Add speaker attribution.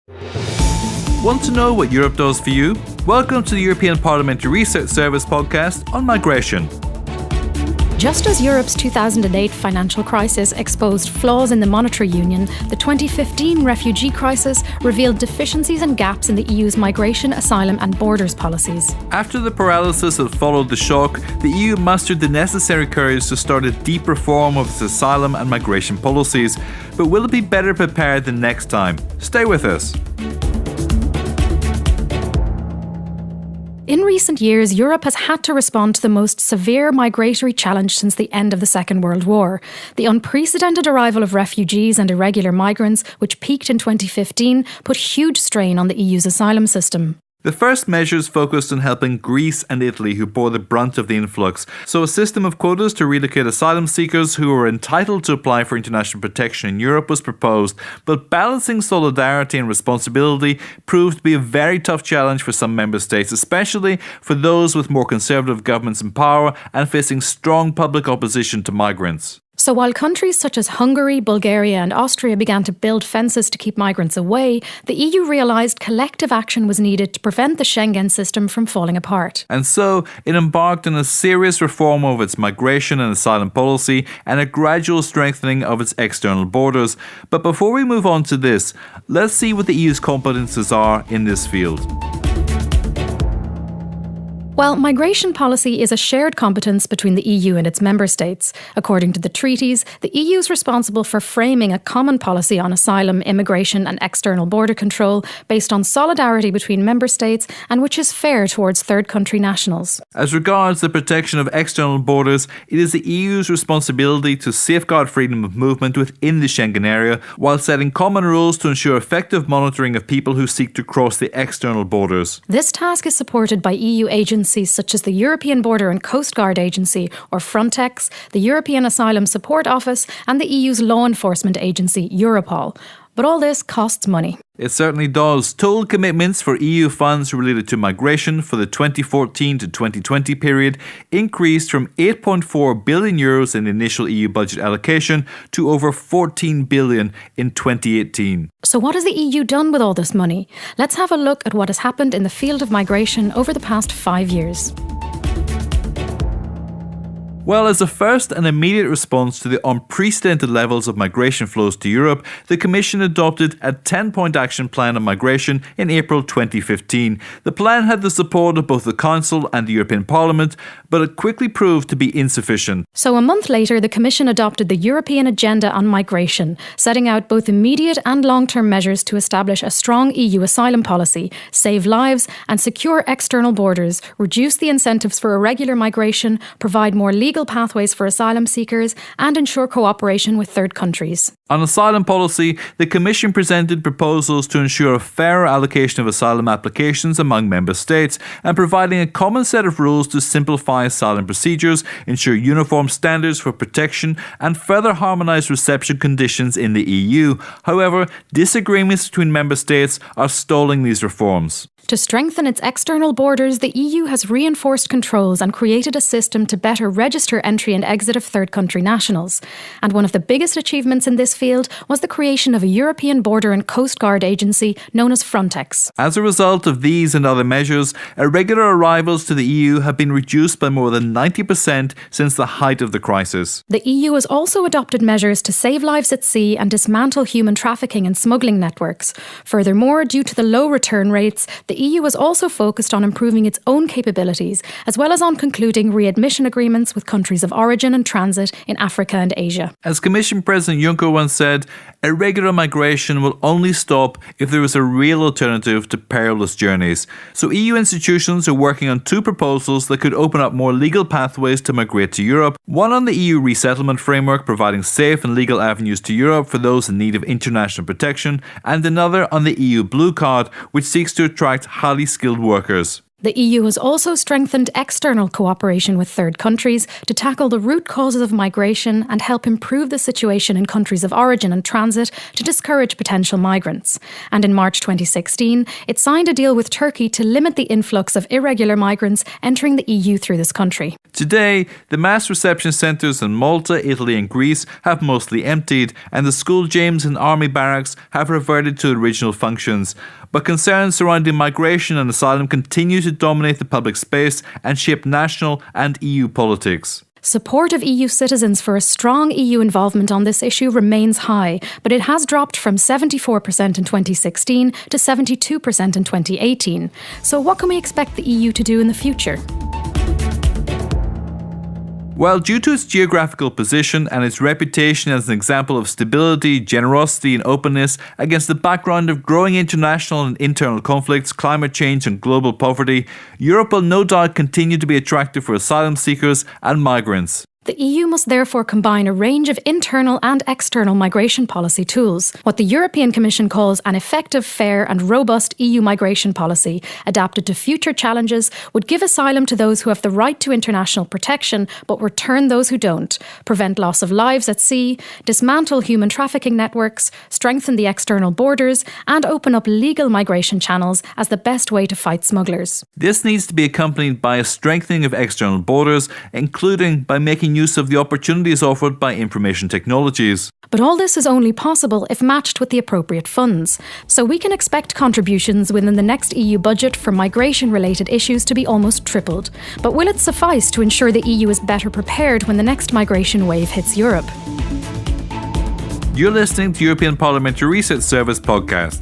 Speaker 1: Want to know what Europe does for you? Welcome to the European Parliamentary Research Service podcast on migration.
Speaker 2: Just as Europe's 2008 financial crisis exposed flaws in the monetary union, the 2015 refugee crisis revealed deficiencies and gaps in the EU's migration, asylum and borders policies.
Speaker 1: After the paralysis that followed the shock, the EU mustered the necessary courage to start a deep reform of its asylum and migration policies. But will it be better prepared than next time? Stay with us.
Speaker 2: In recent years, Europe has had to respond to the most severe migratory challenge since the end of the Second World War. The unprecedented arrival of refugees and irregular migrants, which peaked in 2015, put huge strain on the EU's asylum system.
Speaker 1: The first measures focused on helping Greece and Italy, who bore the brunt of the influx. So a system of quotas to relocate asylum seekers who were entitled to apply for international protection in Europe was proposed, but balancing solidarity and responsibility proved to be a very tough challenge for some member states, especially for those with more conservative governments in power and facing strong public opposition to migrants.
Speaker 2: So while countries such as Hungary, Bulgaria and Austria began to build fences to keep migrants away, the EU realised collective action was needed to prevent the Schengen system from falling apart.
Speaker 1: And so it embarked on a serious reform of its migration and asylum policy and a gradual strengthening of its external borders. But before we move on to this, let's see what the EU's competences are in this field.
Speaker 2: Well, migration policy is a shared competence between the EU and its member states. According to the Treaties, the EU is responsible for framing a common policy on asylum, immigration and external border control based on solidarity between member states and which is fair towards third country nationals.
Speaker 1: As regards the protection of external borders, it is the EU's responsibility to safeguard freedom of movement within the Schengen area while setting common rules to ensure effective monitoring of people who seek to cross the external borders.
Speaker 2: This task is supported by EU agencies such as the European Border and Coast Guard Agency, or Frontex, the European Asylum Support Office, and the EU's law enforcement agency, Europol. But all this costs money.
Speaker 1: It certainly does. Total commitments for EU funds related to migration for the 2014 to 2020 period increased from €8.4 billion in the initial EU budget allocation to over €14 billion in 2018.
Speaker 2: So what has the EU done with all this money? Let's have a look at what has happened in the field of migration over the past 5 years.
Speaker 1: Well, as a first and immediate response to the unprecedented levels of migration flows to Europe, the Commission adopted a 10-point action plan on migration in April 2015. The plan had the support of both the Council and the European Parliament, but it quickly proved to be insufficient.
Speaker 2: So a month later, the Commission adopted the European Agenda on Migration, setting out both immediate and long-term measures to establish a strong EU asylum policy, save lives and secure external borders, reduce the incentives for irregular migration, provide more legal pathways for asylum seekers and ensure cooperation with third countries.
Speaker 1: On asylum policy, the Commission presented proposals to ensure a fairer allocation of asylum applications among member states and providing a common set of rules to simplify asylum procedures, ensure uniform standards for protection and further harmonise reception conditions in the EU. However, disagreements between member states are stalling these reforms.
Speaker 2: To strengthen its external borders, the EU has reinforced controls and created a system to better register entry and exit of third country nationals. And one of the biggest achievements in this field was the creation of a European Border and Coast Guard Agency known as Frontex.
Speaker 1: As a result of these and other measures, irregular arrivals to the EU have been reduced by more than 90% since the height of the crisis.
Speaker 2: The EU has also adopted measures to save lives at sea and dismantle human trafficking and smuggling networks. Furthermore, due to the low return rates, the EU has also focused on improving its own capabilities, as well as on concluding readmission agreements with countries of origin and transit in Africa and Asia.
Speaker 1: As Commission President Juncker once said, irregular migration will only stop if there is a real alternative to perilous journeys. So EU institutions are working on two proposals that could open up more legal pathways to migrate to Europe. One on the EU resettlement framework, providing safe and legal avenues to Europe for those in need of international protection, and another on the EU Blue Card, which seeks to attract highly skilled workers.
Speaker 2: The EU has also strengthened external cooperation with third countries to tackle the root causes of migration and help improve the situation in countries of origin and transit to discourage potential migrants. And in March 2016, it signed a deal with Turkey to limit the influx of irregular migrants entering the EU through this country.
Speaker 1: Today, the mass reception centres in Malta, Italy and Greece have mostly emptied, and the school gyms and army barracks have reverted to original functions. But concerns surrounding migration and asylum continue to dominate the public space and shape national and EU politics.
Speaker 2: Support of EU citizens for a strong EU involvement on this issue remains high, but it has dropped from 74% in 2016 to 72% in 2018. So what can we expect the EU to do in the future?
Speaker 1: Well, due to its geographical position and its reputation as an example of stability, generosity and openness against the background of growing international and internal conflicts, climate change and global poverty, Europe will no doubt continue to be attractive for asylum seekers and migrants.
Speaker 2: The EU must therefore combine a range of internal and external migration policy tools. What the European Commission calls an effective, fair and robust EU migration policy, adapted to future challenges, would give asylum to those who have the right to international protection but return those who don't, prevent loss of lives at sea, dismantle human trafficking networks, strengthen the external borders and open up legal migration channels as the best way to fight smugglers.
Speaker 1: This needs to be accompanied by a strengthening of external borders, including by making use of the opportunities offered by information technologies.
Speaker 2: But all this is only possible if matched with the appropriate funds. So we can expect contributions within the next EU budget for migration-related issues to be almost tripled. But will it suffice to ensure the EU is better prepared when the next migration wave hits Europe?
Speaker 1: You're listening to European Parliamentary Research Service podcast.